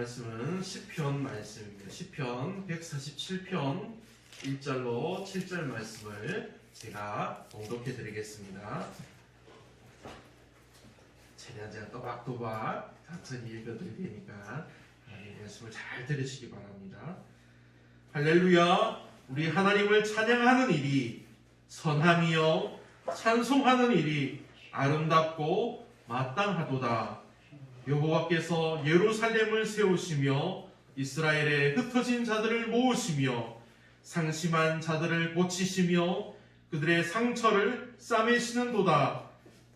말씀은 시편 말씀입니다. 시편 147편 1절로 7절 말씀을 제가 봉독해 드리겠습니다. 최대한 제가 또박또박 천천히 읽어드릴 테니까 이 말씀을 잘 들으시기 바랍니다. 할렐루야. 우리 하나님을 찬양하는 일이 선함이요 찬송하는 일이 아름답고 마땅하도다. 여호와께서 예루살렘을 세우시며 이스라엘에 흩어진 자들을 모으시며 상심한 자들을 고치시며 그들의 상처를 싸매시는도다.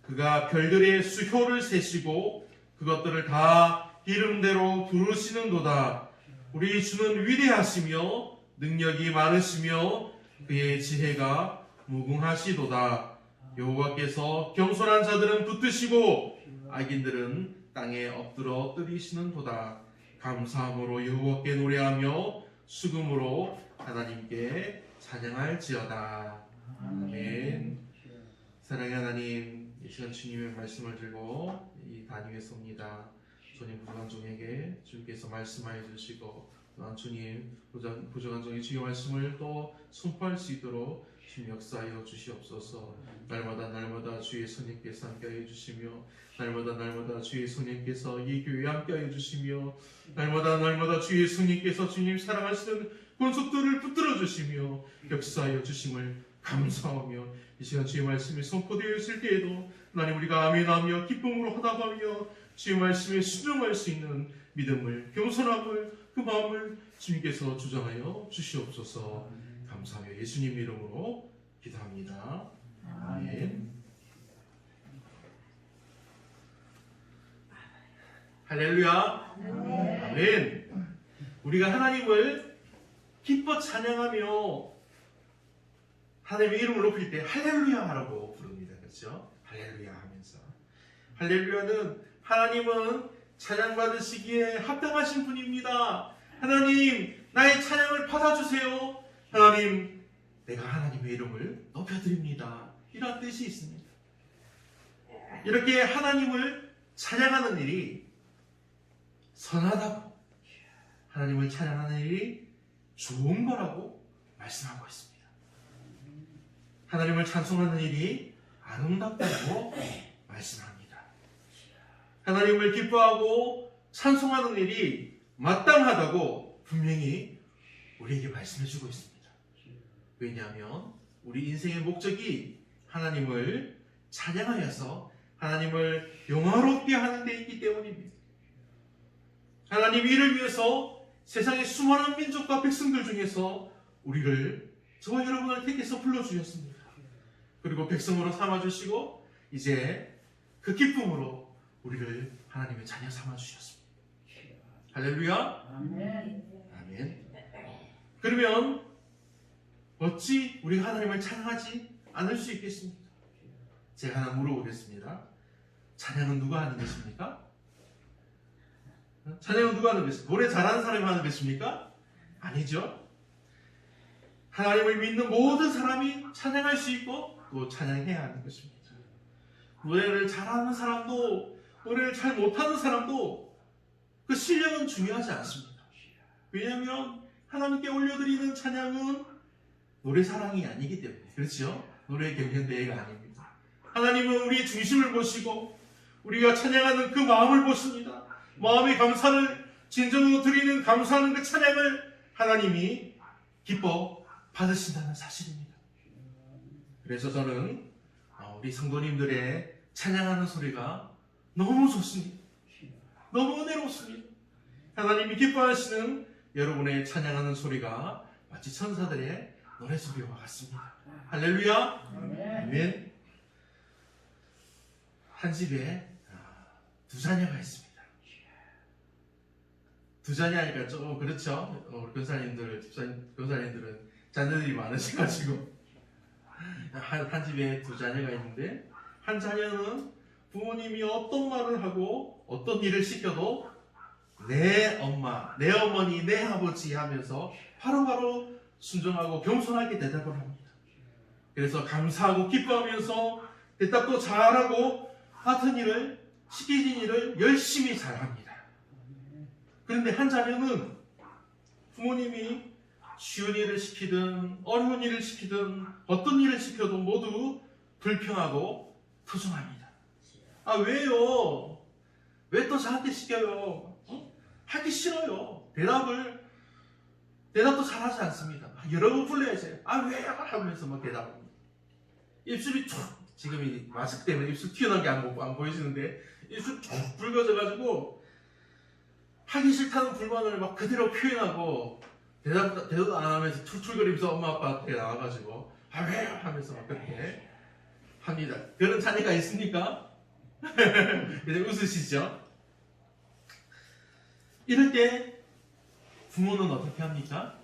그가 별들의 수효를 세시고 그것들을 다 이름대로 부르시는도다. 우리 주는 위대하시며 능력이 많으시며 그의 지혜가 무궁하시도다. 여호와께서 겸손한 자들은 붙드시고 악인들은 땅에 엎드러 뜨리시는도다. 감사함으로 여호와께 노래하며 수금으로 하나님께 찬양할지어다. 아멘. 사랑의 하나님, 이 시간 주님의 말씀을 들고 이 단위에 섭니다. 주님 부족한 종에게 주께서 말씀하여 주시고 또한 주님 부족한 종의 주의 말씀을 또 선포할 수 있도록 주님 역사하여 주시옵소서. 날마다 주의 손님께서 함께하여 주시며 날마다 주의 손님께서 이 교회에 함께하여 주시며 날마다 주의 손님께서 주님 사랑하시는 권속들을 붙들어 주시며 역사하여 주심을 감사하며 이 시간 주의 말씀이 선포되어 있을 때에도 하나님 우리가 아멘하며 기쁨으로 화답하며 주의 말씀에 순종할 수 있는 믿음을 겸손함을 그 마음을 주님께서 주장하여 주시옵소서. 감사하며 예수님 이름으로 기도합니다. 아멘. 할렐루야. 아멘. 우리가 하나님을 기뻐 찬양하며 하나님의 이름을 높일 때 할렐루야라고 부릅니다. 그렇죠? 할렐루야 하면서 할렐루야는 하나님은 찬양받으시기에 합당하신 분입니다. 하나님 나의 찬양을 받아주세요. 하나님 내가 하나님의 이름을 높여드립니다. 이런 뜻이 있습니다. 이렇게 하나님을 찬양하는 일이 선하다고 하나님을 찬양하는 일이 좋은 거라고 말씀하고 있습니다. 하나님을 찬송하는 일이 아름답다고 말씀합니다. 하나님을 기뻐하고 찬송하는 일이 마땅하다고 분명히 우리에게 말씀해주고 있습니다. 왜냐하면 우리 인생의 목적이 하나님을 찬양하여서 하나님을 영화롭게 하는 데 있기 때문입니다. 하나님 이를 위해서 세상의 수많은 민족과 백성들 중에서 우리를 저와 여러분을 택해서 불러주셨습니다. 그리고 백성으로 삼아주시고 이제 그 기쁨으로 우리를 하나님의 자녀 삼아주셨습니다. 할렐루야. 아멘. 그러면 어찌 우리가 하나님을 찬양하지 않을 수 있겠습니까? 제가 하나 물어보겠습니다. 찬양은 누가 하는 것입니까? 찬양은 누가 하는 것입니까? 노래 잘하는 사람이 하는 것입니까? 아니죠. 하나님을 믿는 모든 사람이 찬양할 수 있고 또 찬양해야 하는 것입니다. 노래를 잘하는 사람도 노래를 잘 못하는 사람도 그 실력은 중요하지 않습니다. 왜냐하면 하나님께 올려드리는 찬양은 노래사랑이 아니기 때문에. 그렇죠? 노래 경연대회가 아닙니다. 하나님은 우리의 중심을 보시고 우리가 찬양하는 그 마음을 보십니다. 마음의 감사를 진정으로 드리는 감사하는 그 찬양을 하나님이 기뻐 받으신다는 사실입니다. 그래서 저는 우리 성도님들의 찬양하는 소리가 너무 좋습니다. 너무 은혜롭습니다. 하나님이 기뻐하시는 여러분의 찬양하는 소리가 마치 천사들의 노래소리와 같습니다. 할렐루야. 아멘. 한 집에 두 자녀가 있습니다. 두 자녀 하니까 좀 그렇죠. 우리 권사님들은 자녀들이 많으셔가지고 한 집에 두 자녀가 있는데 한 자녀는 부모님이 어떤 말을 하고 어떤 일을 시켜도 내 엄마, 내 어머니, 내 아버지 하면서 바로바로 순종하고 겸손하게 대답을 합니다. 그래서 감사하고 기뻐하면서 대답도 잘하고 같은 일을 시키신 일을 열심히 잘합니다. 그런데 한 자녀는 부모님이 쉬운 일을 시키든 어려운 일을 시키든 어떤 일을 시켜도 모두 불평하고 투정합니다. 아, 왜요? 왜 또 저한테 시켜요? 하기 싫어요. 대답도 잘하지 않습니다. 여러 번 불러야지. 아, 왜요? 하면서 막 대답합니다. 입술이 쭉, 지금 이 마스크 때문에 입술 튀어나온 게 안 보이시는데, 입술 쭉 붉어져가지고, 하기 싫다는 불만을 막 그대로 표현하고, 대답도 안 하면서 툴툴거리면서 엄마 아빠한테 나와가지고, 아, 왜요? 하면서 막 그렇게 합니다. 그런 자녀가 있습니까? 이제 웃으시죠? 이럴 때 부모는 어떻게 합니까?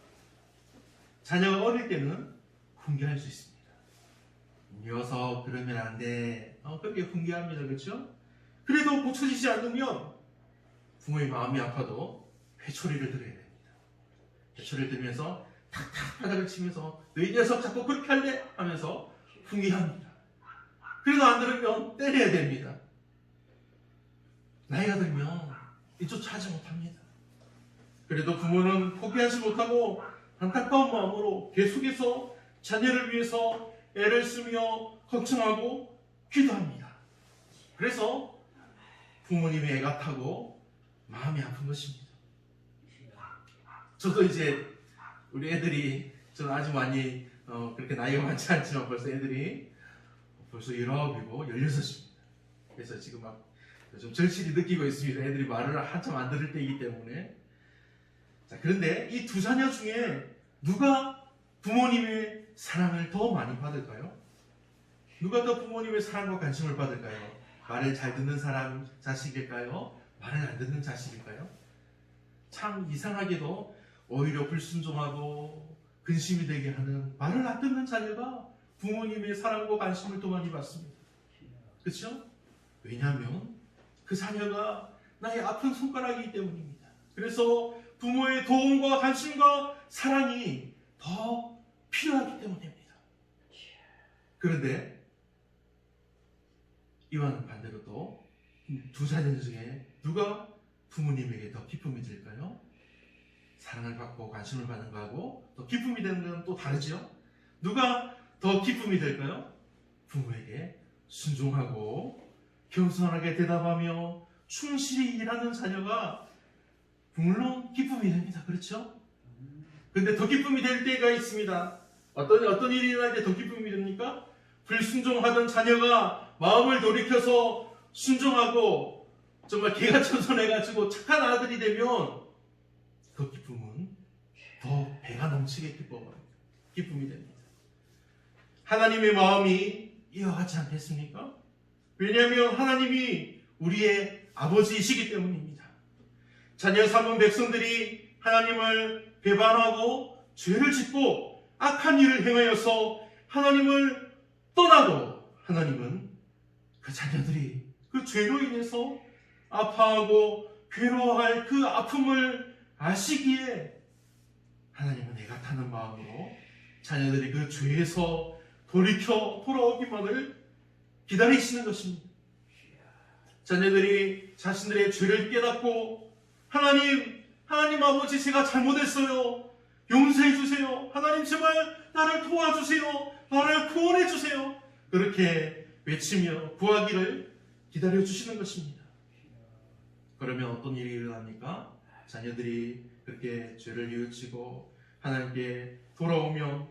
자녀가 어릴 때는 훈계할 수 있습니다. 녀석 그러면 안 돼. 그렇게 훈계합니다. 그렇죠? 그래도 고쳐지지 않으면 부모의 마음이 아파도 회초리를 들어야 됩니다. 회초리를 들면서 탁탁 바닥을 치면서 너 이 녀석 자꾸 그렇게 할래? 하면서 훈계합니다. 그래도 안 들으면 때려야 됩니다. 나이가 들면 이조차 하지 못합니다. 그래도 부모는 포기하지 못하고 안타까운 마음으로 계속해서 자녀를 위해서 애를 쓰며 걱정하고 기도합니다. 그래서 부모님이 애가 타고 마음이 아픈 것입니다. 저도 이제 우리 애들이, 저는 아직 많이 그렇게 나이가 많지 않지만 벌써 애들이 벌써 19이고 16입니다. 그래서 지금 막 좀 절실히 느끼고 있습니다. 애들이 말을 한참 안 들을 때이기 때문에. 자, 그런데 이 두 자녀 중에 누가 부모님의 사랑을 더 많이 받을까요? 누가 더 부모님의 사랑과 관심을 받을까요? 말을 잘 듣는 사람 자식일까요? 말을 안 듣는 자식일까요? 참 이상하게도 오히려 불순종하고 근심이 되게 하는 말을 안 듣는 자녀가 부모님의 사랑과 관심을 더 많이 받습니다. 그렇죠? 왜냐하면 그 자녀가 나의 아픈 손가락이기 때문입니다. 그래서 부모의 도움과 관심과 사랑이 더 필요하기 때문입니다. 그런데 이와는 반대로 또 두 자녀 중에 누가 부모님에게 더 기쁨이 될까요? 사랑을 받고 관심을 받는 거하고 또 기쁨이 되는 건 또 다르죠? 누가 더 기쁨이 될까요? 부모에게 순종하고 겸손하게 대답하며 충실히 일하는 자녀가 물론 기쁨이 됩니다. 그렇죠? 근데 더 기쁨이 될 때가 있습니다. 어떤 일이 일어날 때 더 기쁨이 됩니까? 불순종하던 자녀가 마음을 돌이켜서 순종하고 정말 개가천선해가지고 착한 아들이 되면 그 기쁨은 더 배가 넘치게 기쁨이 됩니다. 하나님의 마음이 이어가지 않겠습니까? 왜냐하면 하나님이 우리의 아버지이시기 때문입니다. 자녀 삼은 백성들이 하나님을 배반하고 죄를 짓고 악한 일을 행하여서 하나님을 떠나도 하나님은 그 자녀들이 그 죄로 인해서 아파하고 괴로워할 그 아픔을 아시기에 하나님은 애가 타는 마음으로 자녀들이 그 죄에서 돌이켜 돌아오기만을 기다리시는 것입니다. 자녀들이 자신들의 죄를 깨닫고 하나님 아버지 제가 잘못했어요. 용서해 주세요. 하나님 제발 나를 도와주세요. 나를 구원해 주세요. 그렇게 외치며 구하기를 기다려 주시는 것입니다. 그러면 어떤 일이 일어납니까? 자녀들이 그렇게 죄를 뉘우치고 하나님께 돌아오면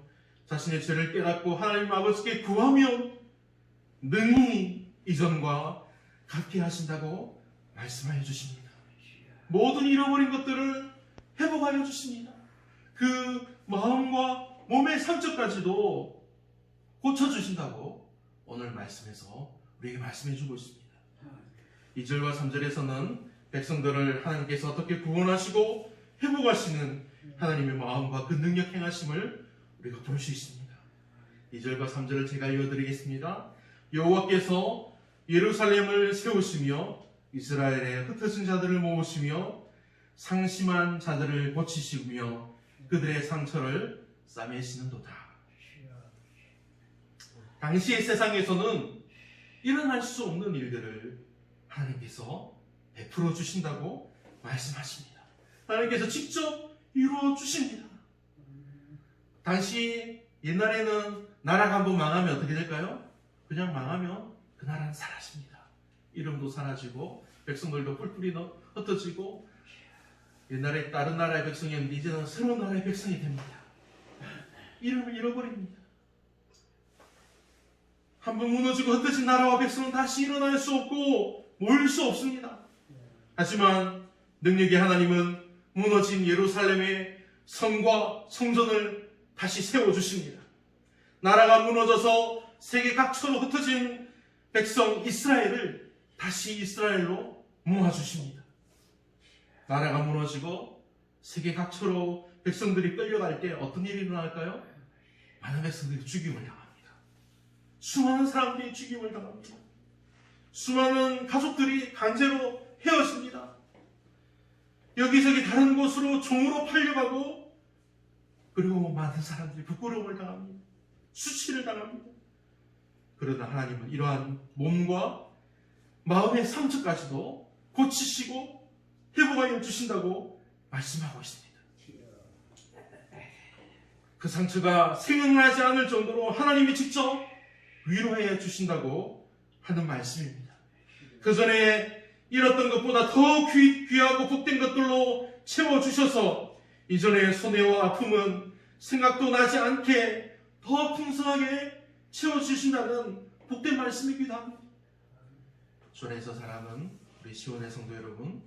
자신의 죄를 깨닫고 하나님 아버지께 구하면 능히 이전과 같게 하신다고 말씀하여 주십니다. 모든 잃어버린 것들을 회복하여 주십니다. 그 마음과 몸의 상처까지도 고쳐주신다고 오늘 말씀에서 우리에게 말씀해 주고 있습니다. 2절과 3절에서는 백성들을 하나님께서 어떻게 구원하시고 회복하시는 하나님의 마음과 그 능력 행하심을 우리가 볼 수 있습니다. 2절과 3절을 제가 이어드리겠습니다. 여호와께서 예루살렘을 세우시며 이스라엘의 흩어진 자들을 모으시며 상심한 자들을 고치시며 그들의 상처를 싸매시는도다. 당시의 세상에서는 일어날 수 없는 일들을 하나님께서 베풀어 주신다고 말씀하십니다. 하나님께서 직접 이루어 주십니다. 당시 옛날에는 나라가 한번 망하면 어떻게 될까요? 그냥 망하면 그 나라는 사라집니다. 이름도 사라지고 백성들도 뿔뿔이 흩어지고 옛날에 다른 나라의 백성이었는데 이제는 새로운 나라의 백성이 됩니다. 이름을 잃어버립니다. 한번 무너지고 흩어진 나라와 백성은 다시 일어날 수 없고 모일 수 없습니다. 하지만 능력의 하나님은 무너진 예루살렘의 성과 성전을 다시 세워주십니다. 나라가 무너져서 세계 각처로 흩어진 백성 이스라엘을 다시 이스라엘로 모아주십니다. 나라가 무너지고 세계 각처로 백성들이 끌려갈 때 어떤 일이 일어날까요? 많은 백성들이 죽임을 당합니다. 수많은 사람들이 죽임을 당합니다. 수많은 가족들이 강제로 헤어집니다. 여기저기 다른 곳으로 종으로 팔려가고 그리고 많은 사람들이 부끄러움을 당합니다. 수치를 당합니다. 그러나 하나님은 이러한 몸과 마음의 상처까지도 고치시고 회복하여 주신다고 말씀하고 있습니다. 그 상처가 생각나지 않을 정도로 하나님이 직접 위로해 주신다고 하는 말씀입니다. 그 전에 잃었던 것보다 더 귀하고 복된 것들로 채워주셔서 이전의 손해와 아픔은 생각도 나지 않게 더 풍성하게 채워주신다는 복된 말씀이기도 합니다. 전에서 사랑하는 우리 시온의 성도 여러분,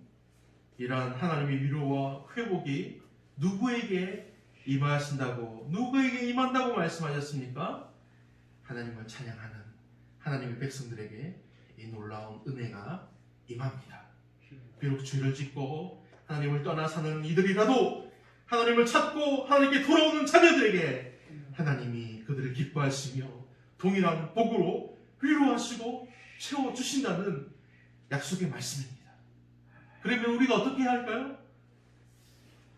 이러한 하나님의 위로와 회복이 누구에게 임하신다고, 누구에게 임한다고 말씀하셨습니까? 하나님을 찬양하는 하나님의 백성들에게 이 놀라운 은혜가 임합니다. 비록 죄를 짓고 하나님을 떠나 사는 이들이라도 하나님을 찾고 하나님께 돌아오는 자녀들에게 하나님이 그들을 기뻐하시며 동일한 복으로 위로하시고 채워주신다는 약속의 말씀입니다. 그러면 우리가 어떻게 해야 할까요?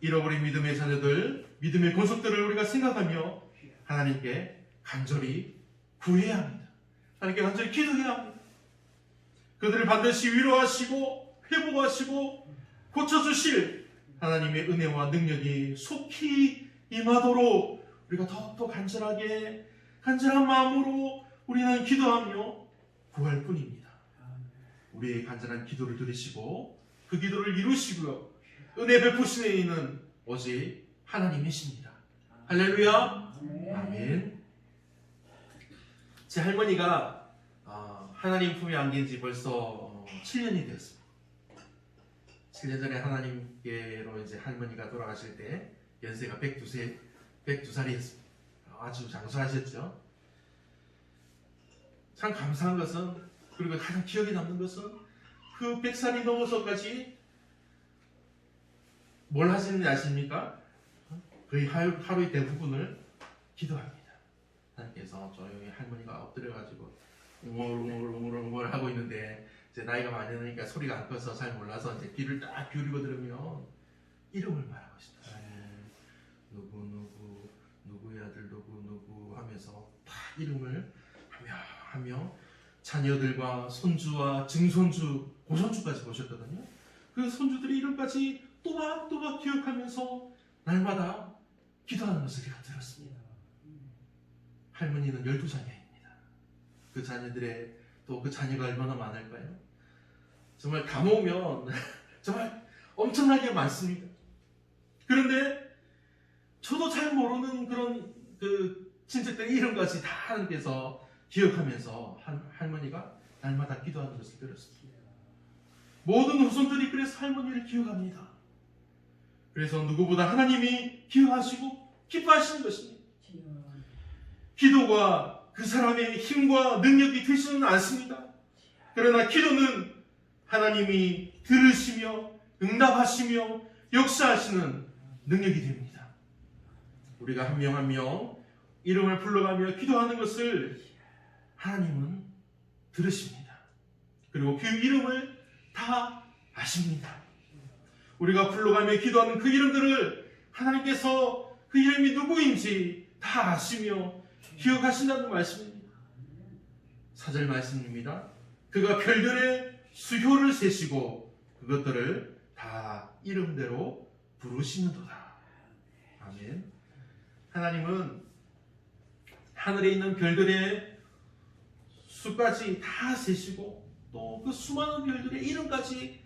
잃어버린 믿음의 자녀들, 믿음의 권속들을 우리가 생각하며 하나님께 간절히 구해야 합니다. 하나님께 간절히 기도해야 합니다. 그들을 반드시 위로하시고 회복하시고 고쳐주실 하나님의 은혜와 능력이 속히 임하도록 우리가 더욱더 간절한 마음으로 우리는 기도하며 구할 뿐입니다. 우리의 간절한 기도를 들으시고 그 기도를 이루시고요, 은혜 베푸시는 이는 오직 하나님이십니다. 할렐루야. 아멘. 제 할머니가 하나님 품에 안긴 지 벌써 7년이 되었습니다. 7년 전에 하나님께로 이제 할머니가 돌아가실 때 연세가 102살이었습니다. 아주 장수하셨죠. 참 감사한 것은, 그리고 가장 기억에 남는 것은 그 100살이 넘어서까지 뭘 하시는지 아십니까? 거의 하루의 대부분을 기도합니다. 하나님께서 조용히 할머니가 엎드려가지고 웅얼웅얼 하고 있는데 이제 나이가 많이 드니까 소리가 안 커서 잘 몰라서 이제 귀를 딱 기울이고 들으면 이름을 말하고 싶다. 누구의 아들 누구 하면서 다 이름을 하며 자녀들과 손주와 증손주, 고손주까지 보셨거든요. 그 손주들의 이름까지 또박또박 기억하면서 날마다 기도하는 것을 제가 들었습니다. 할머니는 12자녀입니다. 그 자녀들의 또 그 자녀가 얼마나 많을까요? 정말 다 모으면 정말 엄청나게 많습니다. 그런데 저도 잘 모르는 그런 그 친척들의 이름까지 다 하나님께서 기억하면서 할머니가 날마다 기도하는 것을 들었습니다. 모든 후손들이 그래서 할머니를 기억합니다. 그래서 누구보다 하나님이 기억하시고 기뻐하시는 것입니다. 기도가 그 사람의 힘과 능력이 되지는 않습니다. 그러나 기도는 하나님이 들으시며 응답하시며 역사하시는 능력이 됩니다. 우리가 한 명 한 명 이름을 불러가며 기도하는 것을 하나님은 들으십니다. 그리고 그 이름을 다 아십니다. 우리가 불러가며 기도하는 그 이름들을 하나님께서 그 이름이 누구인지 다 아시며 기억하신다는 말씀입니다. 4절 말씀입니다. 그가 별들의 수효를 세시고 그것들을 다 이름대로 부르시는도다. 아멘. 하나님은 하늘에 있는 별들의 수까지 다 세시고 또 그 수많은 별들의 이름까지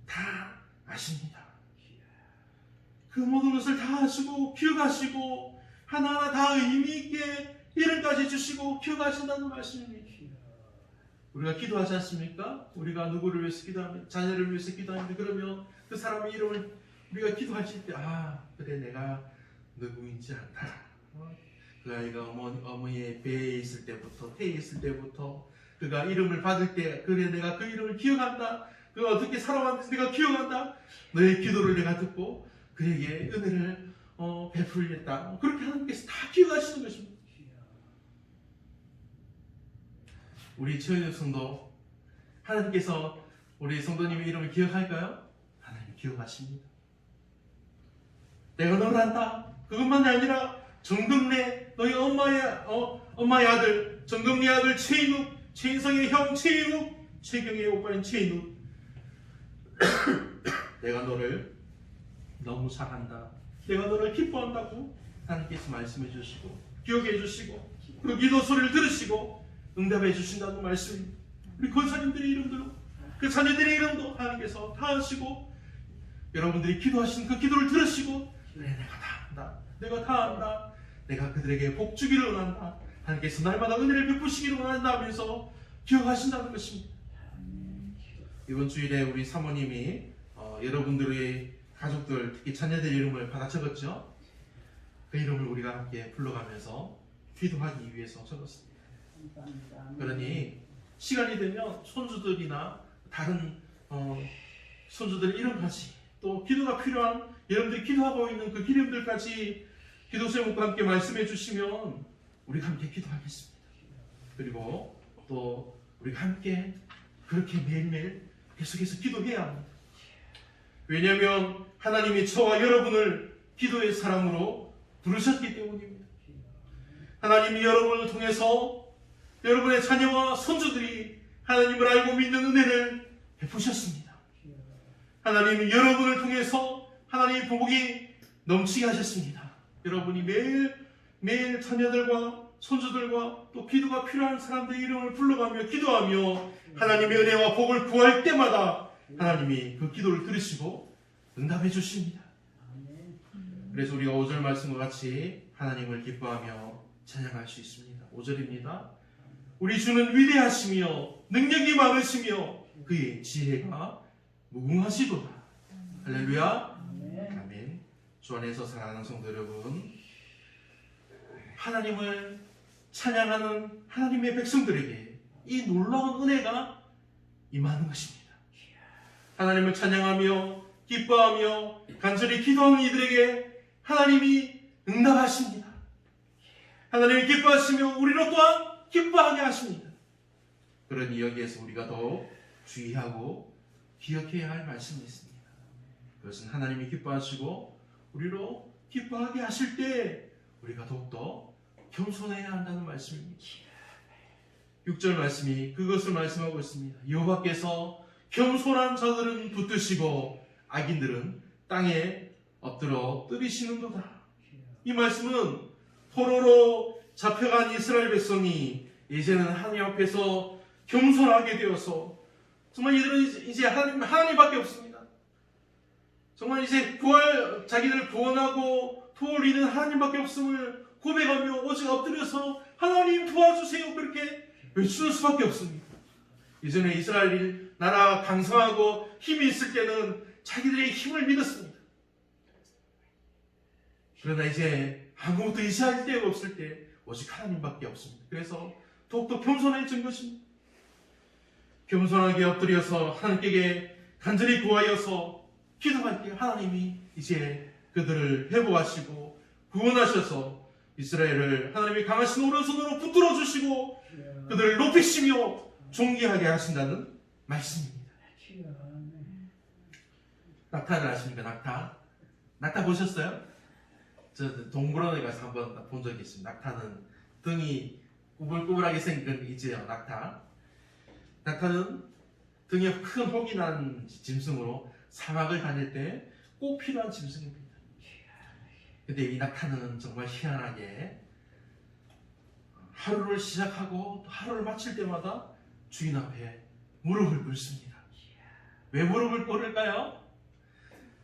다 아십니다. 그 모든 것을 다 아시고 기억하시고 하나하나 다 의미 있게 이름까지 주시고 기억하신다는 말씀입니다. 우리가 기도하지 않습니까? 우리가 누구를 위해서 기도하면 자녀를 위해서 기도하는데 그러면 그 사람의 이름을 우리가 기도하실 때 그래 내가 누구인지 안다. 그 아이가 어머니의 배에 있을 때부터 태에 있을 때부터 그가 이름을 받을 때 그래 내가 그 이름을 기억한다. 그가 어떻게 살아왔는지 내가 기억한다. 너의 기도를 내가 듣고 그에게 은혜를 베풀겠다. 그렇게 하나님께서 다 기억하시는 것입니다. 우리 최은혁 성도 하나님께서 우리 성도님의 이름을 기억할까요? 하나님 기억하십니다. 내가 너를 안다. 그것만이 아니라 정금래 너희 엄마의 아들 정금래 아들 최인욱 최인성의 형 최인욱 최경의 오빠인 최인욱 내가 너를 너무 사랑한다. 내가 너를 기뻐한다고 하나님께서 말씀해 주시고 기억해 주시고 그 기도 소리를 들으시고 응답해 주신다는 말씀입니다. 우리 권사님들의 이름들로 그 자녀들의 이름도 하나님께서 다 하시고 여러분들이 기도하신 그 기도를 들으시고 그래 내가 다 한다. 내가 다 한다. 내가 그들에게 복 주기를 원한다. 하나님께서 날마다 은혜를 베푸시기를 원한다 하면서 기억하신다는 것입니다. 이번 주일에 우리 사모님이 여러분들의 가족들 특히 자녀들 이름을 받아 적었죠. 그 이름을 우리가 함께 불러가면서 기도하기 위해서 적었습니다. 그러니 시간이 되면 손주들이나 다른 손주들 이름까지 또 기도가 필요한 여러분들이 기도하고 있는 그 이름들까지 기도 제목과 함께 말씀해 주시면 우리가 함께 기도하겠습니다. 그리고 또 우리가 함께 그렇게 매일매일 계속해서 기도해야 합니다. 왜냐하면 하나님이 저와 여러분을 기도의 사람으로 부르셨기 때문입니다. 하나님이 여러분을 통해서 여러분의 자녀와 손주들이 하나님을 알고 믿는 은혜를 베푸셨습니다. 하나님이 여러분을 통해서 하나님의 복이 넘치게 하셨습니다. 여러분이 매일 자녀들과 손주들과 또 기도가 필요한 사람들의 이름을 불러가며 기도하며 하나님의 은혜와 복을 구할 때마다 하나님이 그 기도를 들으시고 응답해 주십니다. 그래서 우리가 5절 말씀과 같이 하나님을 기뻐하며 찬양할 수 있습니다. 5절입니다. 우리 주는 위대하시며 능력이 많으시며 그의 지혜가 무궁하시도다. 할렐루야. 아멘. 주 안에서 사랑하는 성도 여러분, 하나님을 찬양하는 하나님의 백성들에게 이 놀라운 은혜가 임하는 것입니다. 하나님을 찬양하며 기뻐하며 간절히 기도하는 이들에게 하나님이 응답하십니다. 하나님이 기뻐하시며 우리로 또한 기뻐하게 하십니다. 그러니 여기에서 우리가 더 주의하고 기억해야 할 말씀이 있습니다. 그것은 하나님이 기뻐하시고 우리로 기뻐하게 하실 때 우리가 더욱더 겸손해야 한다는 말씀입니다. 6절 말씀이 그것을 말씀하고 있습니다. 여호와께서 겸손한 자들은 붙드시고 악인들은 땅에 엎드려 뜨리시는도다. 이 말씀은 포로로 잡혀간 이스라엘 백성이 이제는 하나님 앞에서 겸손하게 되어서 정말 이들은 이제 하나님밖에 없습니다. 정말 이제 자기들을 구원하고 도우리는 하나님밖에 없음을 고백하며 오직 엎드려서 하나님 도와주세요 그렇게 외치는 수밖에 없습니다. 이전에 이스라엘 나라 강성하고 힘이 있을 때는 자기들의 힘을 믿었습니다. 그러나 이제 아무것도 의지할 데가 없을 때 오직 하나님밖에 없습니다. 그래서 더욱더 겸손해진 것입니다. 겸손하게 엎드려서 하나님께 간절히 구하여서 기도할 때 하나님이 이제 그들을 회복하시고 구원하셔서 이스라엘을 하나님이 강하신 오른손으로 붙들어 주시고 그들을 높이시며 존귀하게 하신다는 말씀입니다. 낙타를 아십니까? 낙타 보셨어요? 저 동물원에 가서 한번 본 적이 있습니다. 낙타는 등이 꾸불꾸불하게 생긴 이제요. 낙타는 등에 큰 혹이 난 짐승으로 사막을 다닐 때 꼭 필요한 짐승입니다. 근데 이 낙타는 정말 희한하게 하루를 시작하고 또 하루를 마칠 때마다 주인 앞에 무릎을 꿇습니다. 왜 무릎을 꿇을까요?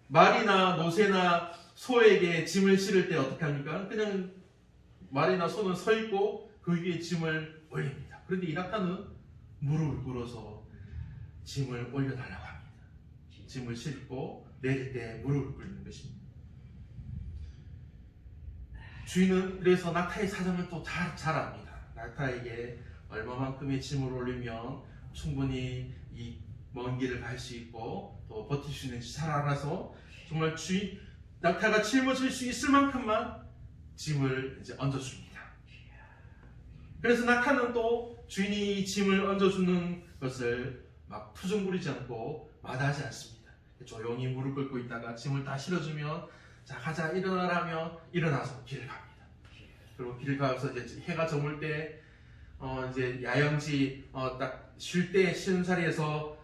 말이나 노새나 소에게 짐을 실을 때 어떻게 합니까? 그냥 말이나 소는 서 있고 그 위에 짐을 올립니다. 그런데 이 낙타는 무릎을 꿇어서 짐을 올려달라고 합니다. 짐을 싣고 내릴 때 무릎을 꿇는 것입니다. 주인은 그래서 낙타의 사정을 또 잘 압니다. 낙타에게 얼마만큼의 짐을 올리면 충분히 이 먼 길을 갈 수 있고 또 버틸 수 있는지 잘 알아서 정말 낙타가 짊어질 수 있을 만큼만 짐을 이제 얹어줍니다. 그래서 낙타는 또 주인이 짐을 얹어주는 것을 막 투정부리지 않고 마다하지 않습니다. 조용히 무릎 꿇고 있다가 짐을 다 실어주면 자 가자 일어나라며 일어나서 길을 갑니다. 그리고 길을 가서 이제 해가 저물 때 이제 야영지 딱 쉴 때 쉬는 자리에서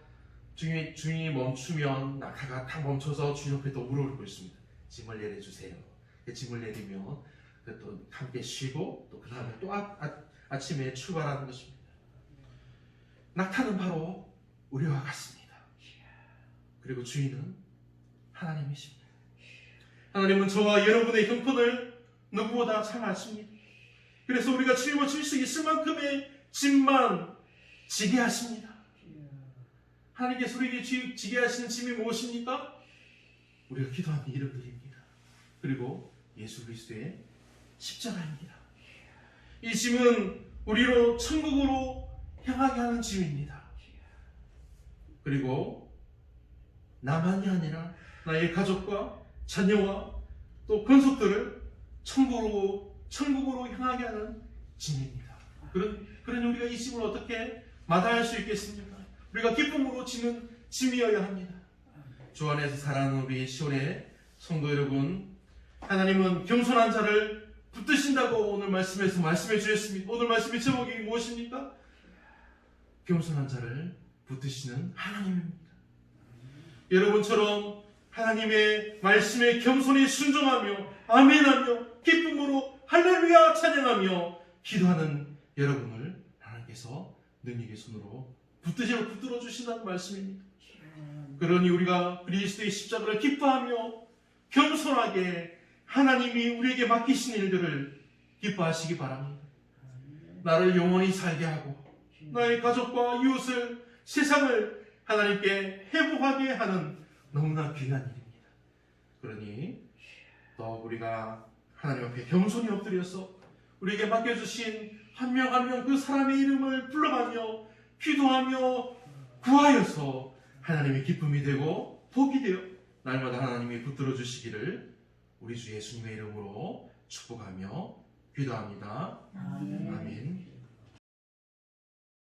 주인이 멈추면 낙타가 딱 멈춰서 주인 옆에 또 무릎을 꿇습니다. 짐을 내려주세요. 짐을 내리면 또 함께 쉬고 또 그 다음에 또 아침에 출발하는 것입니다. 낙타는 바로 우리와 같습니다. 그리고 주인은 하나님이십니다. 하나님은 저와 여러분의 형편을 누구보다 잘 아십니다. 그래서 우리가 짊어질 수 있을 만큼의 짐만 지게 하십니다. 하나님께서 우리에게 지게 하시는 짐이 무엇입니까? 우리가 기도하는 이름들입니다. 그리고 예수 그리스도의 십자가입니다. 이 짐은 우리로 천국으로 향하게 하는 짐입니다. 그리고 나만이 아니라 나의 가족과 자녀와 또 권속들을 천국으로 향하게 하는 짐입니다. 그러니 우리가 이 짐을 어떻게 마다할 수 있겠습니까? 우리가 기쁨으로 지는 짐이어야 합니다. 주 안에서 사랑하는 우리 시온의 성도 여러분, 하나님은 겸손한 자를 붙드신다고 오늘 말씀에서 말씀해 주셨습니다. 오늘 말씀의 제목이 무엇입니까? 겸손한 자를 붙드시는 하나님입니다. 여러분처럼 하나님의 말씀에 겸손히 순종하며 아멘하며 기쁨으로 할렐루야 찬양하며 기도하는 여러분을 하나님께서 능력의 손으로 붙들어 주신다는 말씀입니다. 그러니 우리가 그리스도의 십자가를 기뻐하며 겸손하게 하나님이 우리에게 맡기신 일들을 기뻐하시기 바랍니다. 나를 영원히 살게 하고 나의 가족과 이웃을 세상을 하나님께 회복하게 하는 너무나 귀한 일입니다. 그러니 더욱 우리가 하나님 앞에 겸손히 엎드려서 우리에게 맡겨주신 한 명 한 명 그 사람의 이름을 불러가며 기도하며 구하여서 하나님의 기쁨이 되고 복이 되어 날마다 하나님이 붙들어 주시기를 우리 주 예수님의 이름으로 축복하며 기도합니다. 아멘.